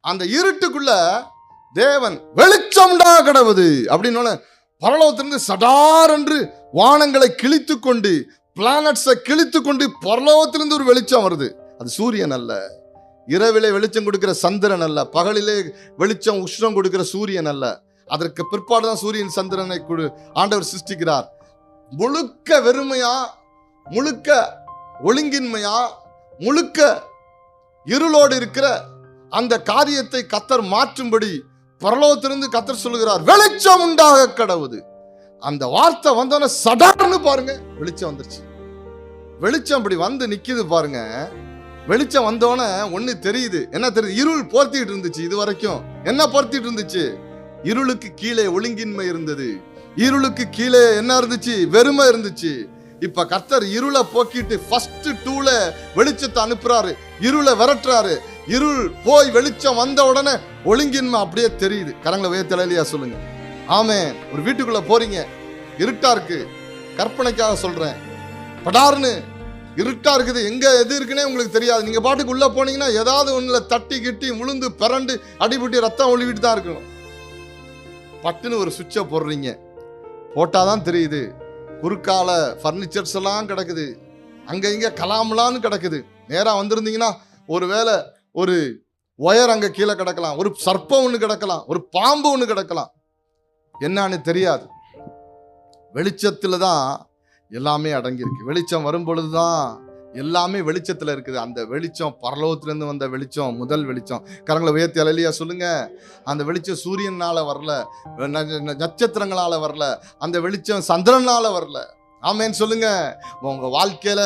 அந்த இருட்டுக்குள்ள தேவன் வெளிச்சம் கடவுது அப்படின்னு பரலோகத்திலிருந்து சடார் என்று வானங்களை கிழித்து கொண்டு, பிளானட்ஸை கிழித்து கொண்டு பரலோகத்திலிருந்து ஒரு வெளிச்சம் வருது. அது சூரியன் அல்ல, இரவிலே வெளிச்சம் கொடுக்கிற சந்திரன் அல்ல, பகலிலே வெளிச்சம் உஷ்ணம் கொடுக்கிற சூரியன் அல்ல. அதற்கு பிற்பாடுதான் சூரியன் சந்திரனை ஆண்டவர் சிருஷ்டிக்கிறார். முழுக்க வெறுமையா, முழுக்க ஒழுங்கின்மையா, முழுக்க இருளோடு இருக்கிற அந்த காரியத்தை கர்த்தர் மாற்றும்படி பரலோகத்திலிருந்து கர்த்தர் சொல்லுகிறார், வெளிச்சம் உண்டாக கடவுது. அந்த வார்த்தை வந்தோடனே சடார்னு பாருங்க வெளிச்சம் வந்துருச்சு. வெளிச்சம் அப்படி வந்து நிக்குது பாருங்க. வெளிச்சம் வந்தோடனே ஒண்ணு தெரியுது. என்ன தெரியுது? இருள் போர்த்திட்டு இருந்துச்சு. இது வரைக்கும் என்ன போர்த்திட்டு இருந்துச்சு? இருளுக்கு கீழே ஒழுங்கின்மை இருந்தது. இருளுக்கு கீழே என்ன இருந்துச்சு? வெறுமை இருந்துச்சு. இப்ப கர்த்தர் இருளை போக்கிட்டு ஃபர்ஸ்ட் டூல வெளிச்சத்தை அனுப்புறாரு, இருளை விரட்டுறாரு. இருள் போய் வெளிச்சம் வந்த உடனே ஒழுங்கின்மை அப்படியே தெரியுது. கரங்களை உயர்த்தலையா சொல்லுங்க. ஆமென். ஒரு வீட்டுக்குள்ள போறீங்க, இருட்டா இருக்கு. கற்பனைக்காக சொல்றேன். படார்னு இருட்டா இருக்குது, எங்க எது இருக்குன்னே உங்களுக்கு தெரியாது. நீங்க பாட்டுக்கு உள்ள போனீங்கன்னா ஏதாவது ஒண்ணுல தட்டி கிட்டி முழுந்து பிறண்டு அடிபட்டு ரத்தம் ஒழுவிட்டு தான் இருக்கணும். பட்டுன்னு ஒரு சுவிட்சை போடுறீங்க, போட்டாதான் தெரியுது. குறுக்கால பர்னிச்சர்ஸ் எல்லாம் கிடக்குது, அங்க இங்க கலாமலான்னு கிடக்குது. நேரா வந்திருந்தீங்கன்னா ஒருவேளை ஒரு ஒயர் அங்க கீழே கிடக்கலாம், ஒரு சர்ப்பம் ஒண்ணு கிடக்கலாம், ஒரு பாம்பு ஒண்ணு கிடக்கலாம், என்னன்னு தெரியாது. வெளிச்சத்துல தான் எல்லாமே அடங்கியிருக்கு. வெளிச்சம் வரும் பொழுதுதான் எல்லாமே வெளிச்சத்துல இருக்குது. அந்த வெளிச்சம் பரலோகத்திலிருந்து வந்த வெளிச்சம், முதல் வெளிச்சம். கரங்களை உயர்த்தி அல்லேலூயா சொல்லுங்க. அந்த வெளிச்சம் சூரியனால வரல, நட்சத்திரங்களால வரல, அந்த வெளிச்சம் சந்திரனால வரல. ஆமென் சொல்லுங்க. உங்க வாழ்க்கையில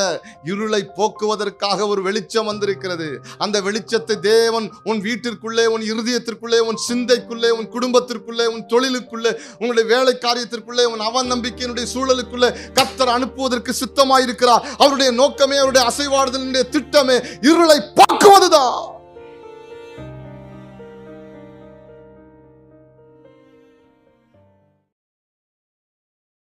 இருளை போக்குவதற்காக ஒரு வெளிச்சம் வந்திருக்கிறது. அந்த வெளிச்சத்தை தேவன் உன் வீட்டிற்குள்ளே, உன் இருதயத்திற்குள்ளே, உன் சிந்தைக்குள்ளே, உன் குடும்பத்திற்குள்ளே, உன் தொழிலுக்குள்ளே, உங்களுடைய வேலை காரியத்திற்குள்ளே, உன் அவநம்பிக்கையினுடைய சூழலுக்குள்ளே கர்த்தர் அனுப்புவதற்கு சித்தமாயிருக்கிறார். அவருடைய நோக்கமே, அவருடைய அசைவாடுதலுடைய திட்டமே இருளை போக்குவதுதான்.